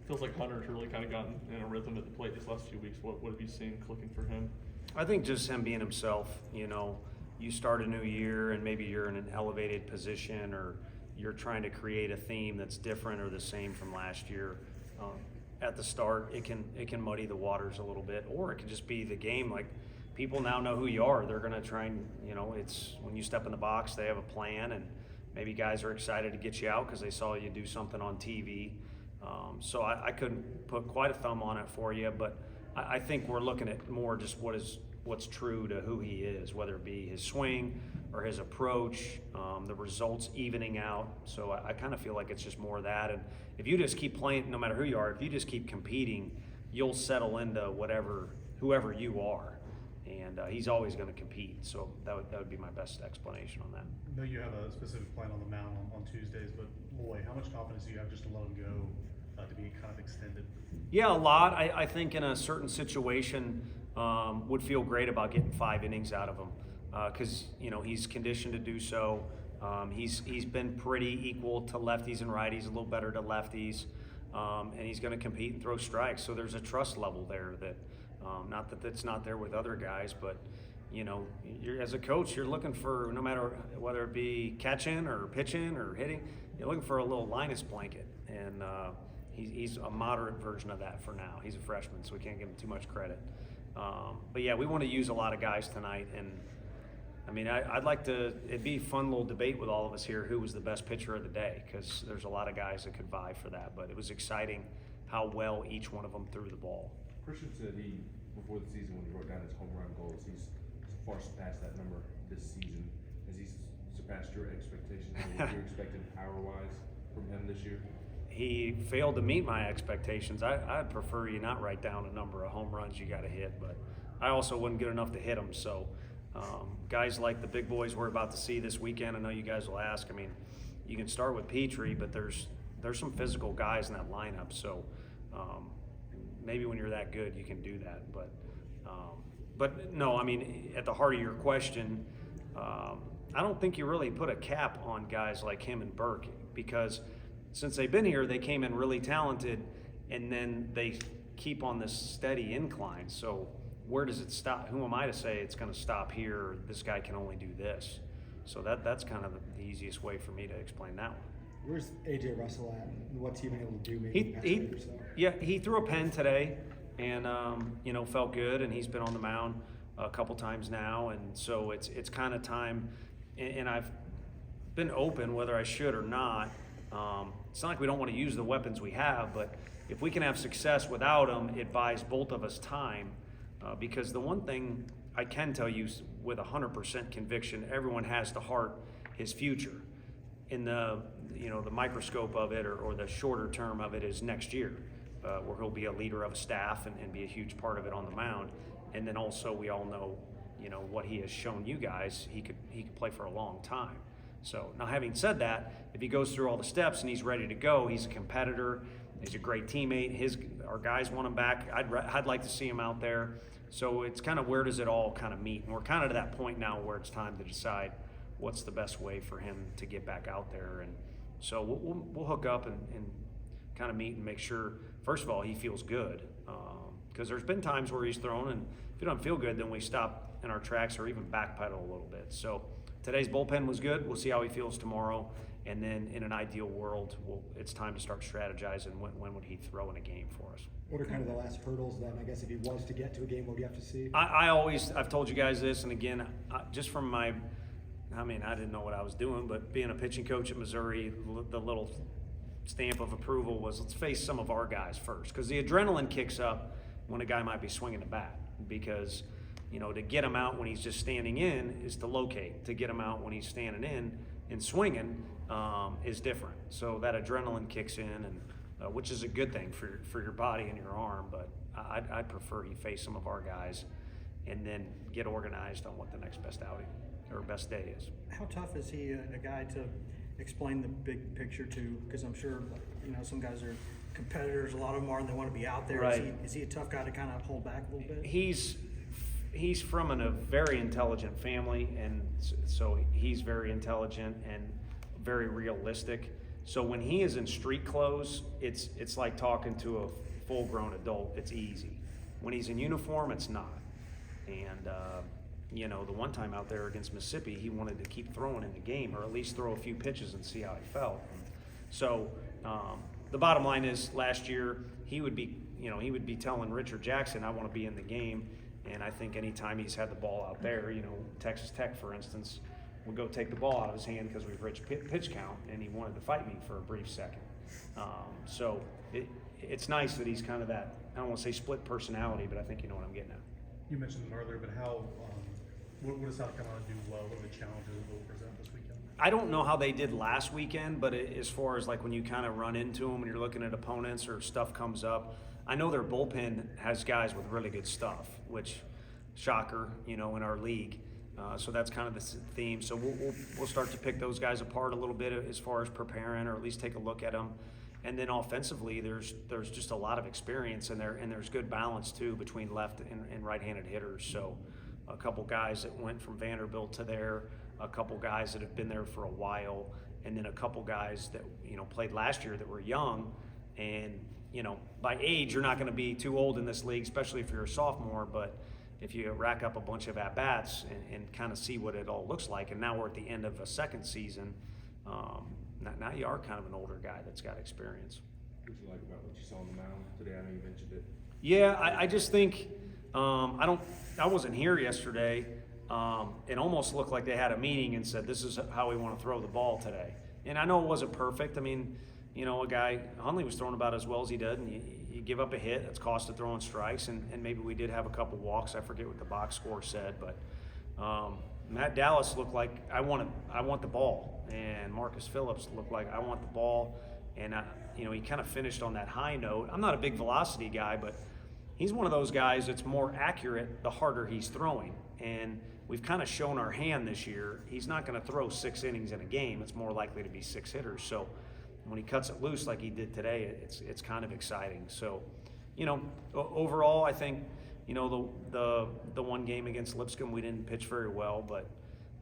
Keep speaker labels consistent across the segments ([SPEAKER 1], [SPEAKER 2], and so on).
[SPEAKER 1] Feels like Hunter's really kind of gotten in a rhythm at the plate these last few weeks. What have you seen clicking for him?
[SPEAKER 2] I think just him being himself. You know, you start a new year and maybe you're in an elevated position, or you're trying to create a theme that's different or the same from last year. At the start, it can muddy the waters a little bit, or it can just be the game. Like, people now know who you are. They're going to try and, you know, it's when you step in the box, they have a plan, and maybe guys are excited to get you out because they saw you do something on TV. So I couldn't put quite a thumb on it for you, but I think we're looking at more just what's true to who he is, whether it be his swing or his approach, the results evening out. So I kind of feel like it's just more of that. And if you just keep playing, no matter who you are, if you just keep competing, you'll settle into whoever you are. And he's always going to compete. So that would be my best explanation on that.
[SPEAKER 3] I know you have a specific plan on the mound on Tuesdays, but Loy, how much confidence do you have just to let him go to be kind of extended?
[SPEAKER 2] Yeah, a lot. I think in a certain situation would feel great about getting 5 innings out of him because you know he's conditioned to do so. He's been pretty equal to lefties and righties, a little better to lefties, and he's going to compete and throw strikes. So there's a trust level there that not that that's not there with other guys, but you know, as a coach, you're looking for, no matter whether it be catching or pitching or hitting, you're looking for a little Linus blanket, and he's a moderate version of that for now. He's a freshman, so we can't give him too much credit. But yeah, we want to use a lot of guys tonight, and I mean, it'd be a fun little debate with all of us here who was the best pitcher of the day, because there's a lot of guys that could vie for that, but it was exciting how well each one of them threw the ball.
[SPEAKER 4] Christian said before the season, when he wrote down his home run goals, he's far surpassed that number this season. Has he surpassed your expectations? What you expected power-wise from him this year?
[SPEAKER 2] He failed to meet my expectations. I'd prefer you not write down a number of home runs you got to hit, but I also wasn't good enough to hit them. So guys like the big boys we're about to see this weekend, I know you guys will ask. I mean, you can start with Petrie, but there's some physical guys in that lineup. So maybe when you're that good, you can do that. But no, I mean, at the heart of your question, I don't think you really put a cap on guys like him and Burke, because since they've been here, they came in really talented, and then they keep on this steady incline. So where does it stop? Who am I to say it's going to stop here, or this guy can only do this? So that's kind of the easiest way for me to explain that one.
[SPEAKER 5] Where's AJ Russell at? And what's he been able to do maybe in the past week or so?
[SPEAKER 2] Yeah, he threw a pen today, and you know, felt good, and he's been on the mound a couple times now, and so it's kind of time. And I've been open whether I should or not. It's not like we don't want to use the weapons we have, but if we can have success without them, it buys both of us time. Because the one thing I can tell you with 100% conviction, everyone has to heart his future. In the microscope of it, or the shorter term of it, is next year, where he'll be a leader of a staff and be a huge part of it on the mound. And then also we all know, you know, what he has shown you guys, he could play for a long time. So now, having said that, if he goes through all the steps and he's ready to go, he's a competitor, he's a great teammate. Our guys want him back. I'd like to see him out there. So it's kind of, where does it all kind of meet? And we're kind of to that point now where it's time to decide what's the best way for him to get back out there. And so we'll hook up and kind of meet and make sure, first of all, he feels good. Because there's been times where he's thrown, and if he don't feel good, then we stop in our tracks or even backpedal a little bit. So today's bullpen was good. We'll see how he feels tomorrow. And then in an ideal world, it's time to start strategizing when would he throw in a game for us.
[SPEAKER 5] What are kind of the last hurdles then? I guess if he was to get to a game, what do you have to see?
[SPEAKER 2] I've told you guys this, and again, just from I didn't know what I was doing, but being a pitching coach at Missouri, the little stamp of approval was, let's face some of our guys first, because the adrenaline kicks up when a guy might be swinging the bat, because, you know, to get him out when he's just standing in is to locate. To get him out when he's standing in and swinging is different. So that adrenaline kicks in, and which is a good thing for your body and your arm. But I'd prefer you face some of our guys and then get organized on what the next best outing or best day is.
[SPEAKER 6] How tough is he a guy to explain the big picture to? Because I'm sure, you know, some guys are competitors, a lot of them are, and they want to be out there.
[SPEAKER 2] Right.
[SPEAKER 6] Is he a tough guy to kind of hold back a little bit?
[SPEAKER 2] He's from a very intelligent family, and so he's very intelligent and very realistic. So when he is in street clothes, it's like talking to a full-grown adult. It's easy. When he's in uniform, it's not. And you know, the one time out there against Mississippi, he wanted to keep throwing in the game, or at least throw a few pitches and see how he felt. So the bottom line is, last year he would be telling Richard Jackson, "I want to be in the game." And I think anytime he's had the ball out there, you know, Texas Tech, for instance, would go take the ball out of his hand because we've reached pitch count, and he wanted to fight me for a brief second. So it's nice that he's kind of that, I don't want to say split personality, but I think you know what I'm getting at.
[SPEAKER 3] You mentioned them earlier, but what does South Carolina do well? What are the challenges that they'll present this weekend?
[SPEAKER 2] I don't know how they did last weekend, but as far as like when you kind of run into them and you're looking at opponents or stuff comes up, I know their bullpen has guys with really good stuff, which, shocker, you know, in our league. So that's kind of the theme. So we'll start to pick those guys apart a little bit as far as preparing, or at least take a look at them. And then offensively, there's just a lot of experience in there, and there's good balance too between left and right-handed hitters. So a couple guys that went from Vanderbilt to there, a couple guys that have been there for a while, and then a couple guys that, you know, played last year that were young. And, you know, by age, you're not going to be too old in this league, especially if you're a sophomore, but if you rack up a bunch of at-bats and kind of see what it all looks like, and now we're at the end of a second season, now you are kind of an older guy that's got experience.
[SPEAKER 4] What you like about what you saw on the mound today? I know you mentioned it.
[SPEAKER 2] Yeah, I just think, I wasn't here yesterday. It almost looked like they had a meeting and said, this is how we want to throw the ball today. And I know it wasn't perfect. I mean, you know, Hundley was throwing about as well as he did, and you give up a hit, it's cost of throwing strikes, and maybe we did have a couple walks. I forget what the box score said, but Matt Dallas looked like, I want the ball, and Marcus Phillips looked like, I want the ball, and you know, he kind of finished on that high note. I'm not a big velocity guy, but he's one of those guys that's more accurate the harder he's throwing, and we've kind of shown our hand this year. He's not going to throw 6 innings in a game. It's more likely to be 6 hitters. So when he cuts it loose like he did today, it's kind of exciting. So, you know, overall, I think, you know, the one game against Lipscomb, we didn't pitch very well, but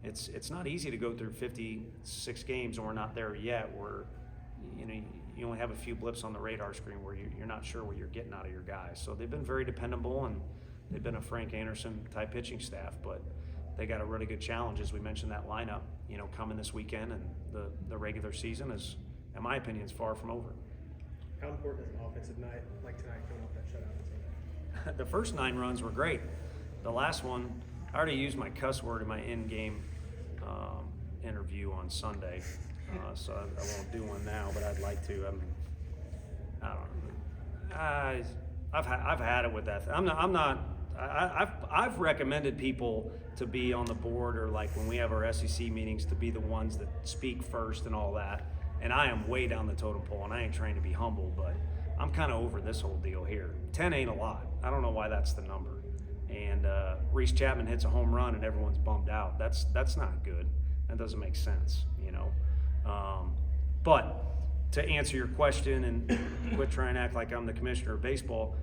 [SPEAKER 2] it's not easy to go through 56 games and we're not there yet. You know, you only have a few blips on the radar screen where you're not sure what you're getting out of your guys. So they've been very dependable, and they've been a Frank Anderson type pitching staff, but they got a really good challenge, as we mentioned, that lineup, you know, coming this weekend, and the regular season is, in my opinion, is far from over.
[SPEAKER 7] How important is an offensive night like tonight coming off that shutout on Sunday?
[SPEAKER 2] The first 9 runs were great. The last one, I already used my cuss word in my in-game interview on Sunday, so I won't do one now, but I'd like to. I mean, I don't know. I've had it with that. I've recommended people to be on the board, or like when we have our SEC meetings, to be the ones that speak first and all that. And I am way down the totem pole, and I ain't trying to be humble, but I'm kind of over this whole deal here. 10 ain't a lot. I don't know why that's the number. And Reese Chapman hits a home run and everyone's bummed out. That's not good. That doesn't make sense, you know. But to answer your question and quit trying to act like I'm the commissioner of baseball,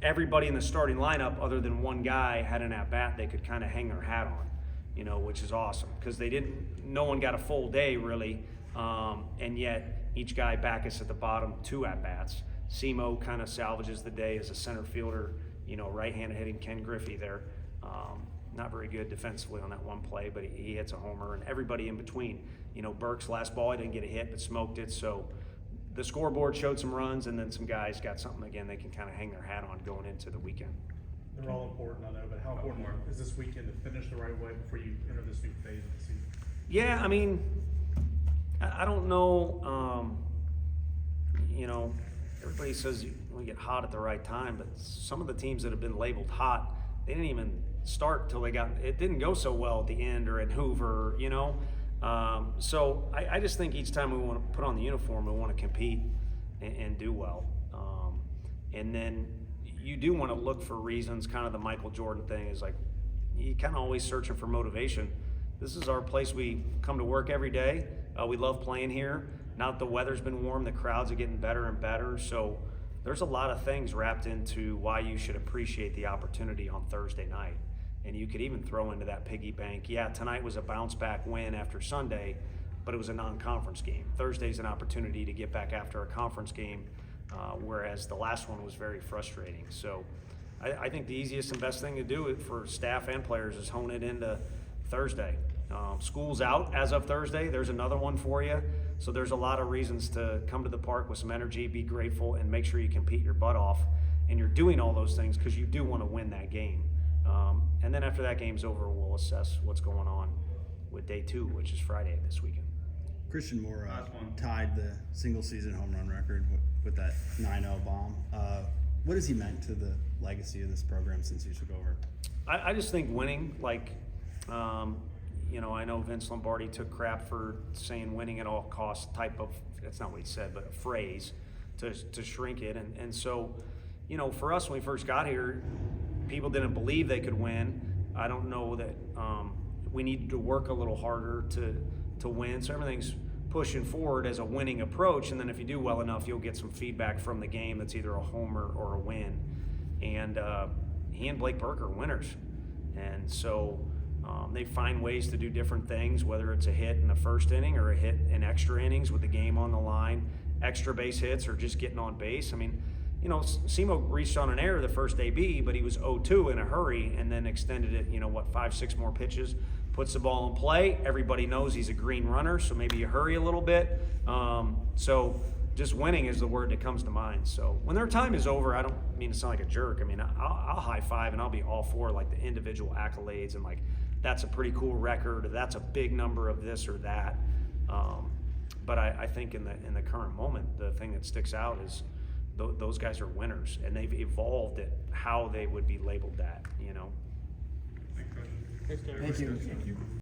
[SPEAKER 2] everybody in the starting lineup other than one guy had an at-bat they could kind of hang their hat on, you know, which is awesome, because no one got a full day really, and yet each guy back us at the bottom 2 at-bats. Simo kind of salvages the day as a center fielder, you know, right-handed hitting Ken Griffey there. Not very good defensively on that one play, but he hits a homer, and everybody in between. You know, Burke's last ball, he didn't get a hit, but smoked it. So the scoreboard showed some runs, and then some guys got something, again, they can kind of hang their hat on going into the weekend.
[SPEAKER 3] They're all important, I know, but how important is this weekend to finish the right way before you enter this new phase of the season?
[SPEAKER 2] Yeah, I mean, I don't know, you know, everybody says we get hot at the right time, but some of the teams that have been labeled hot, they didn't even start till it didn't go so well at the end or at Hoover, you know. So I just think each time we want to put on the uniform, we want to compete and do well. And then you do want to look for reasons. Kind of the Michael Jordan thing is like, you kind of always searching for motivation. This is our place. We come to work every day. We love playing here. Now that the weather's been warm, the crowds are getting better and better. So there's a lot of things wrapped into why you should appreciate the opportunity on Thursday night. And you could even throw into that piggy bank. Yeah, tonight was a bounce back win after Sunday, but it was a non-conference game. Thursday's an opportunity to get back after a conference game, whereas the last one was very frustrating. So I think the easiest and best thing to do for staff and players is hone it into Thursday. School's out as of Thursday. There's another one for you. So there's a lot of reasons to come to the park with some energy, be grateful, and make sure you compete your butt off. And you're doing all those things because you do want to win that game. And then after that game's over, we'll assess what's going on with day 2, which is Friday this weekend.
[SPEAKER 8] Christian Moore
[SPEAKER 3] Last one.
[SPEAKER 8] tied the single season home run record with that 9-0 bomb. What has he meant to the legacy of this program since you took over?
[SPEAKER 2] I just think winning, like, I know Vince Lombardi took crap for saying winning at all costs type of, that's not what he said, but a phrase to shrink it. And so, for us when we first got here, people didn't believe they could win. I don't know that we needed to work a little harder to win. So everything's pushing forward as a winning approach. And then if you do well enough, you'll get some feedback from the game that's either a homer or a win. And he and Blake Burke are winners. And so they find ways to do different things, whether it's a hit in the first inning or a hit in extra innings with the game on the line, extra base hits, or just getting on base. I mean, Simo reached on an error the first AB, but he was 0-2 in a hurry and then extended it, 5-6 more pitches, puts the ball in play. Everybody knows he's a green runner, so maybe you hurry a little bit. So just winning is the word that comes to mind. So when their time is over, I don't mean to sound like a jerk. I mean, I'll high five and I'll be all for like the individual accolades and like, that's a pretty cool record, or that's a big number of this or that. But I think in the current moment, the thing that sticks out is those guys are winners, and they've evolved at how they would be labeled that,
[SPEAKER 3] Thanks, Coach.
[SPEAKER 7] Thanks, Terry.
[SPEAKER 5] Thank you.